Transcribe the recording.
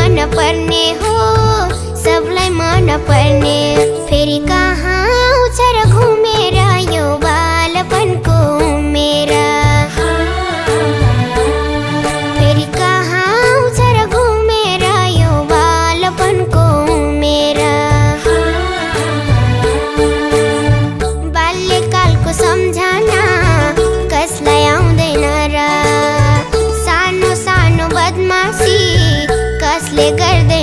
मन पर्ने हो, सबलाई मन पर्ने। फेरि कहाँ आउँछ र घुमेर यो बालपनको मेरा। फेरि कहाँ आउँछ र घुमेर यो बालपनको मेरा। बाल्यकालको सम्झना कसलाई आउँदैन र, सानो सानो बदमासी कसले गर्दैन